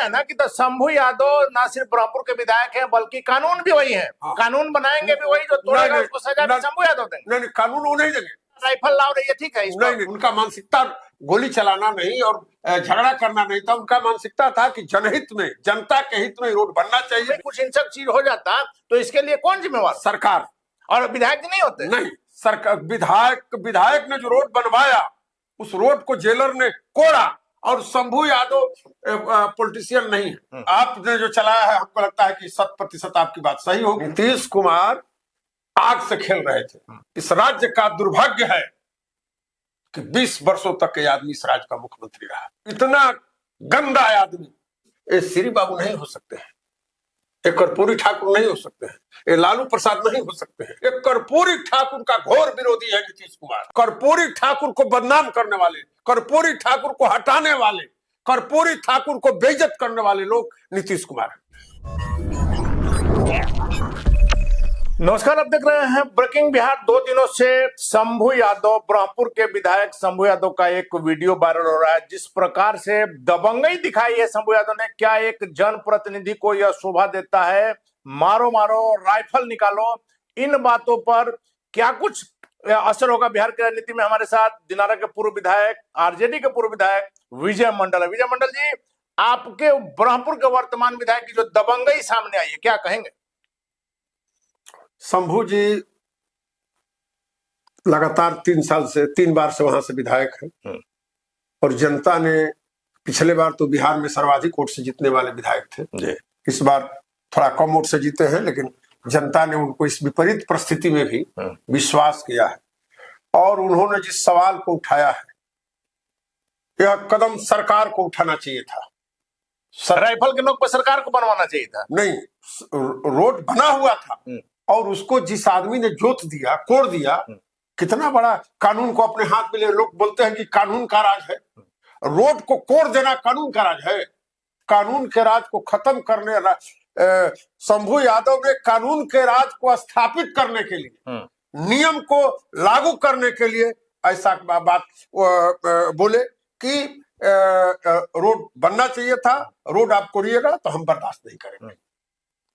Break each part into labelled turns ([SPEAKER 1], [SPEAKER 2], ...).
[SPEAKER 1] ना कि तो शंभू यादव ना सिर्फ ब्रह्मपुर के विधायक हैं बल्कि कानून भी वही है।
[SPEAKER 2] हाँ।
[SPEAKER 1] कानून बनाएंगे भी वही, जो तोड़ेगा उसको सजा भी शंभू यादव देंगे।
[SPEAKER 2] नहीं, कानून वो नहीं देंगे।
[SPEAKER 1] राइफल लाओ रही है, ठीक है।
[SPEAKER 2] नहीं, उनका मानसिकता गोली चलाना नहीं और झगड़ा करना नहीं था। उनका मानसिकता था कि जनहित में, जनता के हित में रोड बनना चाहिए।
[SPEAKER 1] कुछ हिंसक चीज हो जाता तो इसके लिए कौन जिम्मेवार?
[SPEAKER 2] सरकार। और
[SPEAKER 1] विधायक नहीं होते?
[SPEAKER 2] नहीं, सरकार। विधायक ने जो रोड बनवाया उस रोड को जेलर ने कोड़ा। और शंभू यादव पॉलिटिशियन नहीं है। आपने जो चलाया है, हमको लगता है कि 100% आपकी बात सही होगी। नीतीश कुमार आग से खेल रहे थे। इस राज्य का दुर्भाग्य है कि 20 वर्षों तक ये आदमी इस राज्य का मुख्यमंत्री रहा। इतना गंदा आदमी ये श्री बाबू नहीं हो सकते हैं, ये कर्पूरी ठाकुर नहीं हो सकते हैं, ये लालू प्रसाद नहीं हो सकते हैं। ये कर्पूरी ठाकुर का घोर विरोधी है नीतीश कुमार। कर्पूरी ठाकुर को बदनाम करने वाले, कर्पूरी ठाकुर को हटाने वाले, कर्पूरी ठाकुर को बेइज्जत करने वाले लोग नीतीश कुमार है।
[SPEAKER 1] नमस्कार, आप देख रहे हैं ब्रेकिंग बिहार। 2 दिनों से शंभू यादव, ब्रह्मपुर के विधायक शंभू यादव का एक वीडियो वायरल हो रहा है। जिस प्रकार से दबंगई दिखाई है शंभू यादव ने, क्या एक जनप्रतिनिधि को यह शोभा देता है? मारो मारो, राइफल निकालो, इन बातों पर क्या कुछ असर होगा बिहार की राजनीति में? हमारे साथ दिनारा के पूर्व विधायक, आरजेडी के पूर्व विधायक विजय मंडल है। विजय मंडल जी, आपके ब्रह्मपुर के वर्तमान विधायक की जो दबंगई सामने आई है, क्या कहेंगे?
[SPEAKER 2] शंभू जी लगातार 3 बार से वहां से विधायक है और जनता ने पिछले बार तो बिहार में सर्वाधिक वोट से जीतने वाले विधायक थे। इस बार थोड़ा कम वोट से जीते हैं, लेकिन जनता ने उनको इस विपरीत परिस्थिति में भी विश्वास किया है। और उन्होंने जिस सवाल को उठाया है, यह कदम सरकार को उठाना चाहिए था।
[SPEAKER 1] राइफल के नोक पर सरकार को बनवाना चाहिए था।
[SPEAKER 2] नहीं, रोड बना हुआ था और उसको जिस आदमी ने जोत दिया, कोड़ दिया, कितना बड़ा कानून को अपने हाथ में ले। लोग बोलते हैं कि कानून का राज है, रोड को कोड़ देना कानून का राज है। कानून के राज को खत्म करने, शंभू यादव ने कानून के राज को स्थापित करने के लिए, नियम को लागू करने के लिए ऐसा बात बोले कि रोड बनना चाहिए था। रोड आप कोड़िएगा तो हम बर्दाश्त नहीं करेंगे।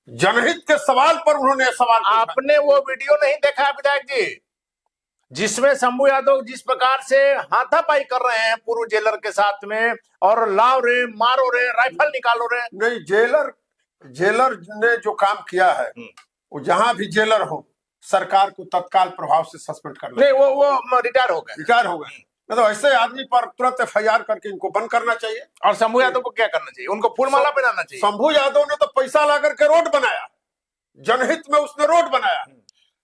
[SPEAKER 2] जनहित के सवाल पर उन्होंने सवाल।
[SPEAKER 1] आपने वो वीडियो नहीं देखा विधायक जी, जिसमें शंभू यादव जिस प्रकार से हाथापाई कर रहे हैं पूर्व जेलर के साथ में, और लाओ रे, मारो रे, राइफल निकालो रे?
[SPEAKER 2] नहीं, जेलर ने जो काम किया है, वो जहां भी जेलर हो, सरकार को तत्काल प्रभाव से सस्पेंड करना।
[SPEAKER 1] नहीं, वो रिटायर हो गए।
[SPEAKER 2] तो ऐसे आदमी पर तुरंत FIR करके इनको बंद करना चाहिए।
[SPEAKER 1] और शंभू यादव को क्या करना चाहिए? उनको फूलमाला पहनाना चाहिए।
[SPEAKER 2] शंभू यादव ने तो पैसा ला करके रोड बनाया, जनहित में उसने रोड बनाया।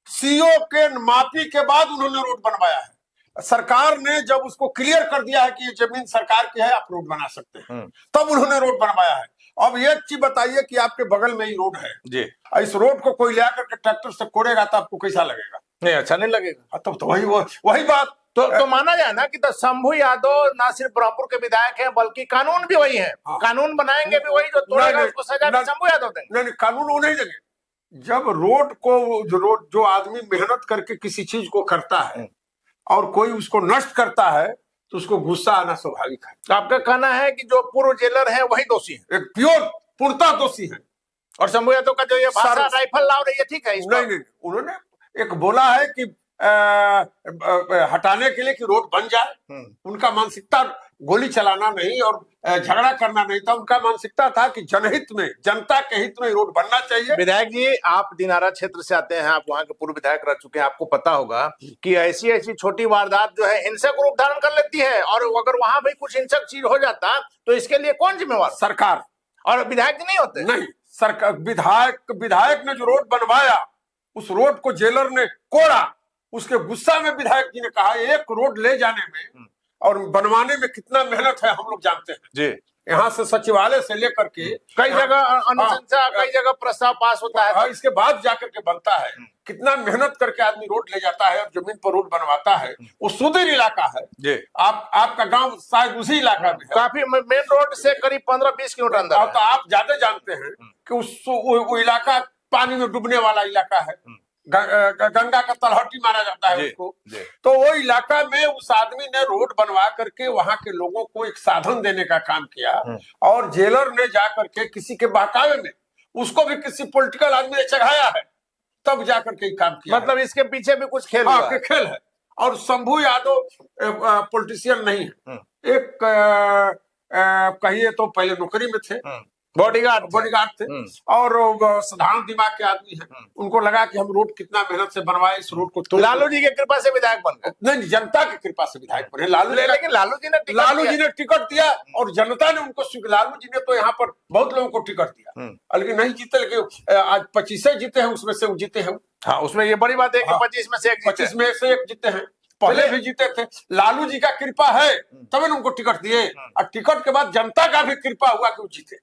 [SPEAKER 2] CO के माफी के बाद उन्होंने रोड बनवाया है। सरकार ने जब उसको क्लियर कर दिया है कि ये जमीन सरकार की है, आप रोड बना सकते हैं, तब उन्होंने रोड बनवाया है। अब एक चीज बताइए कि आपके बगल में ही रोड है जी, इस रोड को कोई ले करके ट्रैक्टर से कोड़ेगा तो आपको कैसा लगेगा? नहीं,
[SPEAKER 1] अच्छा नहीं लगेगा।
[SPEAKER 2] तब तो वही बात
[SPEAKER 1] तो माना जाए ना कि तो शंभू यादव ना सिर्फ ब्रह्मपुर के विधायक हैं बल्कि कानून भी वही है।
[SPEAKER 2] हाँ।
[SPEAKER 1] कानून बनाएंगे भी वही, जो तोड़ेगा उसको सजा भी शंभू यादव देंगे।
[SPEAKER 2] नहीं, कानून वो नहीं देंगे। जब रोड को जो आदमी मेहनत करके किसी चीज को करता है और कोई उसको नष्ट करता है तो उसको गुस्सा आना स्वाभाविक है।
[SPEAKER 1] तो आपका कहना है कि जो पूर्व जेलर है वही दोषी है,
[SPEAKER 2] एक पूर्णतः दोषी है।
[SPEAKER 1] और शंभू यादव का जो ये भाषा राइफल लाओ रही है, ठीक है?
[SPEAKER 2] नहीं, उन्होंने एक बोला है कि हटाने के लिए कि रोड बन जाए। उनका मानसिकता गोली चलाना नहीं और झगड़ा करना नहीं था। उनका मानसिकता था कि जनहित में, जनता के हित में रोड बनना चाहिए।
[SPEAKER 1] विधायक जी, आप दिनारा क्षेत्र से आते हैं, आप वहां के पूर्व विधायक रह चुके हैं, आपको पता होगा कि ऐसी छोटी वारदात जो है हिंसक रूप धारण कर लेती है, और अगर वहां भी कुछ हिंसक चीज हो जाता तो इसके लिए कौन जिम्मेवार?
[SPEAKER 2] सरकार। और
[SPEAKER 1] विधायक नहीं होते?
[SPEAKER 2] नहीं, सरकार। विधायक ने जो रोड बनवाया उस रोड को जेलर ने कोड़ा। उसके गुस्सा में विधायक जी ने कहा, एक रोड ले जाने में और बनवाने में कितना मेहनत है हम लोग जानते हैं जी। यहाँ से सचिवालय से लेकर के
[SPEAKER 1] कई जगह अनुशंसा, कई जगह प्रस्ताव पास होता है,
[SPEAKER 2] इसके बाद जाकर के बनता है। कितना मेहनत करके आदमी रोड ले जाता है और जमीन पर रोड बनवाता है। वो सुदूर इलाका है जी। आपका गांव शायद उसी इलाका में है,
[SPEAKER 1] काफी मेन रोड से करीब 15-20 किलोमीटर अंदर।
[SPEAKER 2] तो आप ज्यादा जानते हैं कि वो इलाका पानी में डूबने वाला इलाका है। गंगा का तलहटी माना जाता है उसको। तो वो इलाका में उस आदमी ने रोड बनवा करके वहां के लोगों को एक साधन देने का काम किया, और जेलर ने जाकर के किसी के बहकावे में उसको भी किसी पॉलिटिकल आदमी ने चढ़ाया है, तब जाकर के काम किया।
[SPEAKER 1] मतलब इसके पीछे भी कुछ खेल हुआ है।
[SPEAKER 2] खेल है। और शंभू यादव पॉलिटिशियन नहीं है, एक कहिए तो पहले नौकरी में थे, बॉडीगार्ड थे, और साधारण दिमाग के आदमी हैं। उनको लगा कि हम रोड कितना मेहनत से बनवाए, इस रोड को
[SPEAKER 1] लालू जी की कृपा से विधायक बन गए।
[SPEAKER 2] नहीं, जनता की कृपा से विधायक बने लालू जी।
[SPEAKER 1] लेकिन लालू जी ने
[SPEAKER 2] टिकट दिया और जनता ने उनको, लालू जी ने तो यहाँ पर बहुत लोगों को टिकट दिया, लेकिन नहीं जीते। लेकिन आज 25 जीते हैं, उसमें से जीते हैं।
[SPEAKER 1] हाँ, उसमें ये बड़ी बात है कि 25 में से एक
[SPEAKER 2] जीते हैं। पहले भी जीते थे। लालू जी का कृपा है तभी उनको टिकट दिए, और टिकट के बाद जनता का भी कृपा हुआ कि वो जीते।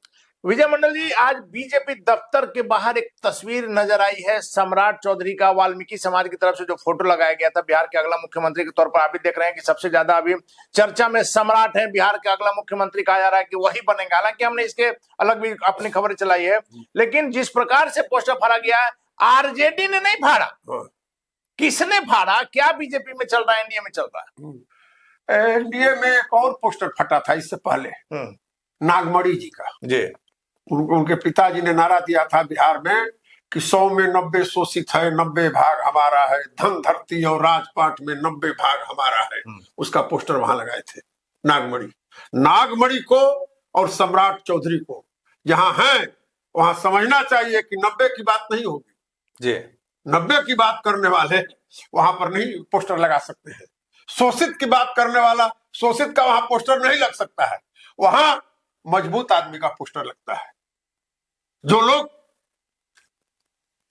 [SPEAKER 1] विजय मंडल जी, आज बीजेपी दफ्तर के बाहर एक तस्वीर नजर आई है सम्राट चौधरी का। वाल्मीकि समाज की तरफ से जो फोटो लगाया गया था, बिहार के अगला मुख्यमंत्री के तौर पर आप भी देख रहे हैं कि सबसे ज्यादा अभी चर्चा में सम्राट है, बिहार के अगला मुख्यमंत्री कहा जा रहा है कि वही बनेंगे। हालांकि हमने इसके अलग भी अपनी खबरें चलाई है, लेकिन जिस प्रकार से पोस्टर फाड़ा गया है, आरजेडी ने नहीं फाड़ा, किसने फाड़ा? क्या बीजेपी में चल रहा है, एनडीए में चल रहा
[SPEAKER 2] है? एनडीए में एक और पोस्टर फटा था इससे पहले, नागमणि जी का। उनके पिताजी ने नारा दिया था बिहार में कि 100 में 90 शोषित है, 90 भाग हमारा है, धन धरती और राजपाट में 90 भाग हमारा है। उसका पोस्टर वहां लगाए थे। नागमणि को और सम्राट चौधरी को जहां है वहां समझना चाहिए कि 90 की बात नहीं होगी। 90 की बात करने वाले वहां पर नहीं पोस्टर लगा सकते हैं। शोषित की बात करने वाला, शोषित का वहां पोस्टर नहीं लग सकता है। वहां मजबूत आदमी का पोस्टर लगता है। जो लोग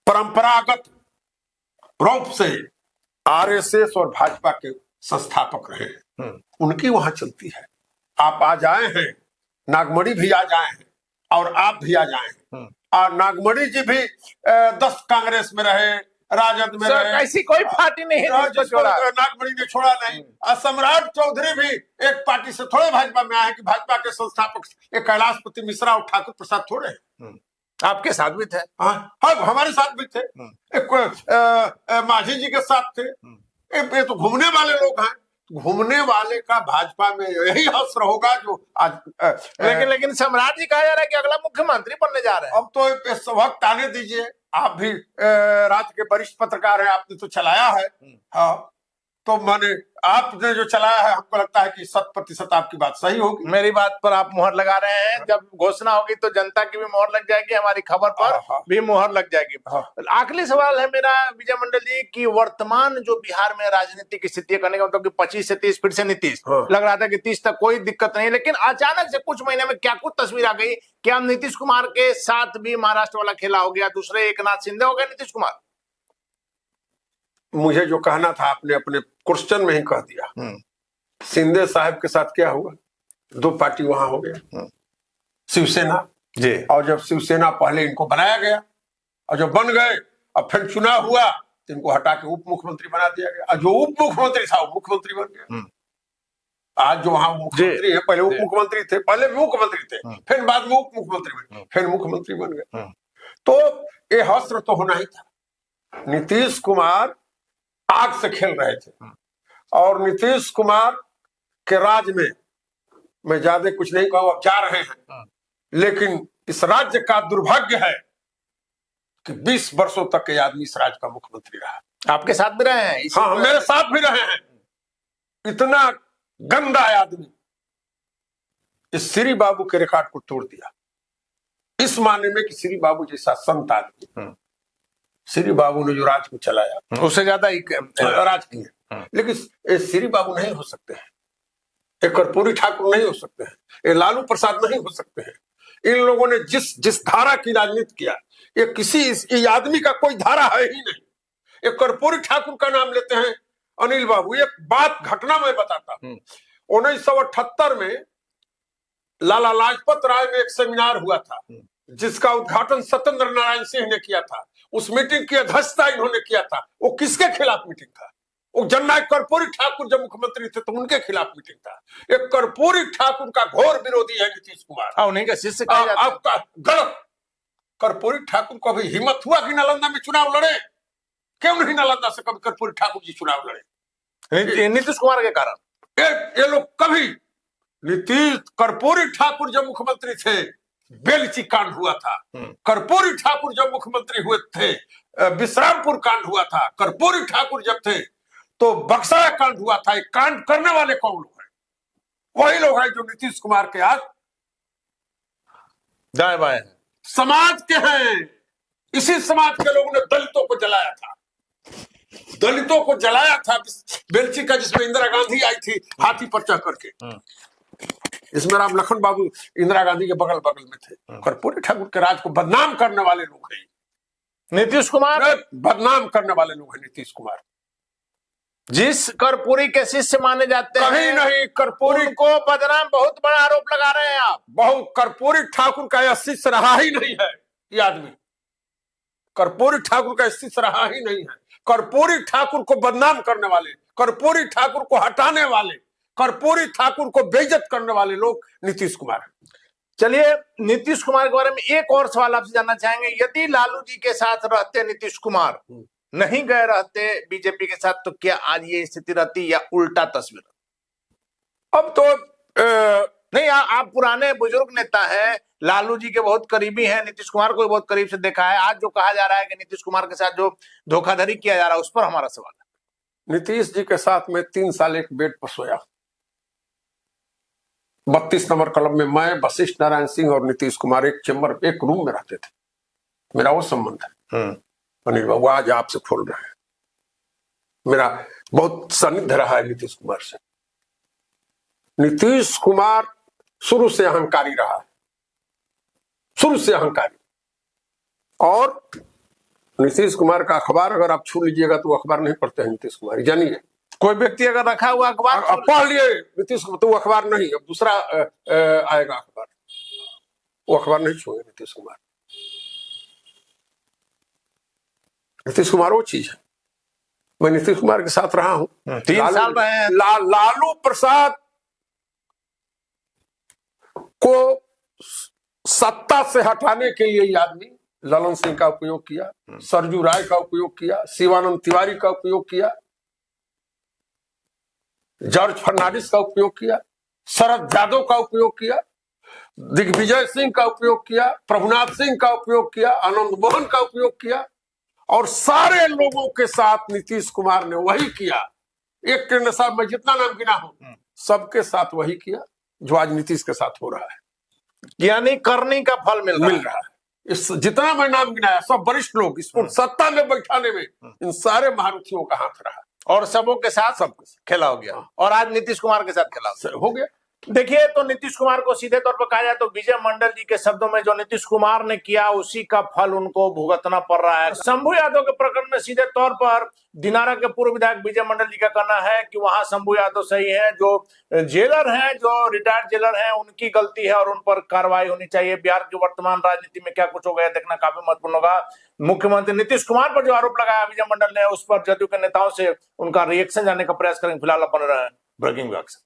[SPEAKER 2] परंपरागत रूप से आरएसएस और भाजपा के संस्थापक रहे हैं, उनकी वहां चलती है। आप आज आए हैं, नागमणि भी आज आए हैं, और आप भी आज आए हैं। और नागमणि जी भी 10 कांग्रेस में रहे, राजद में रहे,
[SPEAKER 1] ऐसी कोई पार्टी नहीं है
[SPEAKER 2] नागमणि ने छोड़ा नहीं। और सम्राट चौधरी भी एक पार्टी से थोड़े भाजपा में आए कि भाजपा के संस्थापक कैलाशपति मिश्रा और ठाकुर प्रसाद थोड़े हैं।
[SPEAKER 1] आपके साथ भी थे?
[SPEAKER 2] हाँ, हमारे साथ भी थे। एक माझी जी के साथ थे। ये तो घूमने वाले लोग हैं। घूमने वाले का भाजपा में यही हश्र होगा जो आज।
[SPEAKER 1] लेकिन सम्राट जी कहा जा रहा है कि अगला मुख्यमंत्री बनने जा रहे हैं।
[SPEAKER 2] अब तो इस वक्त आने दीजिए। आप भी राज्य के वरिष्ठ पत्रकार हैं, आपने तो चलाया है। हाँ, तो माने आपने जो चलाया है, हमको लगता है कि 100% आपकी बात सही होगी।
[SPEAKER 1] मेरी बात पर आप मुहर लगा रहे हैं। जब घोषणा होगी तो जनता की भी मुहर लग जाएगी, हमारी खबर पर भी मुहर लग जाएगी। आखिरी सवाल है मेरा विजय मंडल जी कि वर्तमान जो बिहार में राजनीतिक स्थिति है, करने का मतलब कि 25 से 30, फिर से नीतीश, लग रहा था कि 30 तक कोई दिक्कत नहीं, लेकिन अचानक से कुछ महीने में क्या कुछ तस्वीर आ गई। क्या नीतीश कुमार के साथ भी महाराष्ट्र वाला खेला हो गया, दूसरे एकनाथ शिंदे हो गए नीतीश कुमार?
[SPEAKER 2] मुझे जो कहना था आपने अपने क्वेश्चन में ही कह दिया। शिंदे साहब के साथ क्या हुआ? 2 पार्टी वहां हो गया, शिवसेना जी। और जब शिवसेना पहले इनको बनाया गया, और जब बन गए, अब फिर चुनाव हुआ तो इनको हटा के उप मुख्यमंत्री बना दिया गया। और जो उप मुख्यमंत्री था वो मुख्यमंत्री बन गया। आज जो वहां मुख्यमंत्री है, पहले उप मुख्यमंत्री थे, पहले भी मुख्यमंत्री थे, फिर बाद में उप मुख्यमंत्री बने, फिर मुख्यमंत्री बन गए। तो ये हश्र तो होना ही था। नीतीश कुमार आग से खेल रहे थे, और नीतीश कुमार के राज में मैं ज्यादा कुछ नहीं कहूँ, अब जा रहे हैं, लेकिन इस राज्य का दुर्भाग्य है कि 20 वर्षों तक ये आदमी इस राज्य का मुख्यमंत्री रहा।
[SPEAKER 1] आपके साथ भी रहे हैं?
[SPEAKER 2] हाँ, मेरे साथ भी रहे हैं। इतना गंदा आदमी इस श्री बाबू के रिकॉर्ड को तोड़ दिया, इस मायने में कि श्री बाबू जैसा संत आदमी, श्री बाबू ने जो राज को चलाया
[SPEAKER 1] उससे ज्यादा
[SPEAKER 2] राज किया। लेकिन श्री बाबू नहीं हो सकते हैं, ये कर्पूरी ठाकुर नहीं हो सकते हैं, ये लालू प्रसाद नहीं हो सकते हैं। इन लोगों ने जिस धारा की राजनीति किया, ये किसी आदमी का कोई धारा है ही नहीं। ये कर्पूरी ठाकुर का नाम लेते हैं अनिल बाबू। एक बात घटना मैं बताता हूं। 1978 में लाला लाजपत राय में एक सेमिनार हुआ था, जिसका उद्घाटन सत्येंद्र नारायण सिंह ने किया था। उस मीटिंग की अध्यक्षता इन्होंने किया था। वो किसके खिलाफ मीटिंग था? वो जननायक कर्पूरी ठाकुर जब मुख्यमंत्री थे तो उनके खिलाफ मीटिंग था। एक कर्पूरी ठाकुर का घोर विरोधी है नीतीश कुमार।
[SPEAKER 1] उन्हीं का शिष्य
[SPEAKER 2] आपका गलत। कर्पूरी ठाकुर को भी हिम्मत हुआ कि नालंदा में चुनाव लड़े? क्यों नहीं नालंदा से कभी कर्पूरी ठाकुर जी चुनाव लड़े?
[SPEAKER 1] नीतीश कुमार के कारण।
[SPEAKER 2] ये लोग कभी, नीतीश कर्पूरी ठाकुर जब मुख्यमंत्री थे बेलची कांड हुआ था, कर्पूरी ठाकुर जब मुख्यमंत्री हुए थे विश्रामपुर कांड हुआ था, कर्पूरी ठाकुर जब थे तो बक्सरा कांड हुआ था। एक कांड करने वाले कौन लोग हैं? वही लोग हैं जो नीतीश कुमार के आज
[SPEAKER 1] दाएं बाएं
[SPEAKER 2] समाज के हैं। इसी समाज के लोगों ने दलितों को जलाया था, दलितों को जलाया था बेलची का, जिसमें इंदिरा गांधी आई थी हाथी पर चढ़ करके। इसमें राम लखन बाबू इंदिरा गांधी के बगल बगल में थे। कर्पूरी ठाकुर के राज को बदनाम करने वाले लोग हैं
[SPEAKER 1] नीतीश कुमार,
[SPEAKER 2] बदनाम करने वाले लोग हैं नीतीश कुमार।
[SPEAKER 1] जिस कर्पूरी के शिष्य माने जाते हैं,
[SPEAKER 2] कहीं नहीं कर्पूरी
[SPEAKER 1] को बदनाम, बहुत बड़ा आरोप लगा रहे हैं आप।
[SPEAKER 2] बहुत कर्पूरी ठाकुर का यह शिष्य रहा ही नहीं है। ये आदमी कर्पूरी ठाकुर का शिष्य रहा ही नहीं है। कर्पूरी ठाकुर को बदनाम करने वाले, कर्पूरी ठाकुर को हटाने वाले, कर्पूरी ठाकुर को बेइज्जत करने वाले लोग नीतीश कुमार है।
[SPEAKER 1] चलिए, नीतीश कुमार के बारे में एक और सवाल आपसे जानना चाहेंगे। यदि लालू जी के साथ रहते नीतीश कुमार, नहीं गए रहते बीजेपी के साथ, तो क्या आज ये स्थिति रहती या उल्टा तस्वीर?
[SPEAKER 2] अब तो
[SPEAKER 1] नहीं, आप पुराने बुजुर्ग नेता हैं, लालू जी के बहुत करीबी हैं, नीतीश कुमार को भी बहुत करीब से देखा है। आज जो कहा जा रहा है कि नीतीश कुमार के साथ जो धोखाधड़ी किया जा रहा है, उस पर हमारा सवाल है।
[SPEAKER 2] नीतीश जी के साथ में 3 साल एक बेड पर सोया। 32 नंबर क्लब में मैं, वशिष्ठ नारायण सिंह और नीतीश कुमार एक चैम्बर, एक रूम में रहते थे। मेरा वो संबंध है। अनिल बाबू आज आपसे खोल रहे हैं। मेरा बहुत सानिध्य रहा है नीतीश कुमार से। नीतीश कुमार शुरू से अहंकारी रहा है, शुरू से अहंकारी। और नीतीश कुमार का अखबार अगर आप छू लीजिएगा तो वो अखबार नहीं पढ़ते हैं नीतीश कुमार, जानिए।
[SPEAKER 1] कोई व्यक्ति अगर रखा हुआ अखबार
[SPEAKER 2] पढ़ लिए नीतीश कुमार तो वो अखबार नहीं, अब दूसरा आएगा अखबार, वो अखबार नहीं छूएंगे नीतीश कुमार। नीतीश कुमार वो चीज है। मैं नीतीश कुमार के साथ रहा हूं
[SPEAKER 1] 3 साल रहे हैं।
[SPEAKER 2] लालू प्रसाद को सत्ता से हटाने के लिए ये आदमी ललन सिंह का उपयोग किया, सरजू राय का उपयोग किया, शिवानंद तिवारी का उपयोग किया, जॉर्ज फर्नांडिस का उपयोग किया, शरद यादव का उपयोग किया, दिग्विजय सिंह का उपयोग किया, प्रभुनाथ सिंह का उपयोग किया, आनंद मोहन का उपयोग किया, और सारे लोगों के साथ नीतीश कुमार ने वही किया। एक के साथ मैं जितना नाम गिना हूं सबके साथ वही किया जो आज नीतीश के साथ हो रहा है।
[SPEAKER 1] यानी करने का फल मिल रहा है।
[SPEAKER 2] इस जितना मैं नाम गिनाया सब वरिष्ठ लोग, इसको सत्ता में बैठाने में इन सारे महारथियों का हाथ रहा
[SPEAKER 1] और सबों के साथ सब खेला हो गया। और आज नीतीश कुमार के साथ खेला
[SPEAKER 2] हो गया।
[SPEAKER 1] देखिए, तो नीतीश कुमार को सीधे तौर पर कहा जाए तो विजय मंडल जी के शब्दों में जो नीतीश कुमार ने किया उसी का फल उनको भुगतना पड़ रहा है। शंभू यादव के प्रकरण में सीधे तौर पर दिनारा के पूर्व विधायक विजय मंडल जी का कहना है कि वहां शंभू यादव सही है, जो जेलर हैं, जो रिटायर्ड जेलर हैं, उनकी गलती है और उन पर कार्रवाई होनी चाहिए। बिहार की वर्तमान राजनीति में क्या कुछ हो गया देखना काफी महत्वपूर्ण होगा। मुख्यमंत्री नीतीश कुमार पर जो आरोप लगाया विजय मंडल ने, उस पर जदयू के नेताओं से उनका रिएक्शन जानने का प्रयास करेंगे। फिलहाल अपन रहे हैं ब्रेकिंग विभाग से।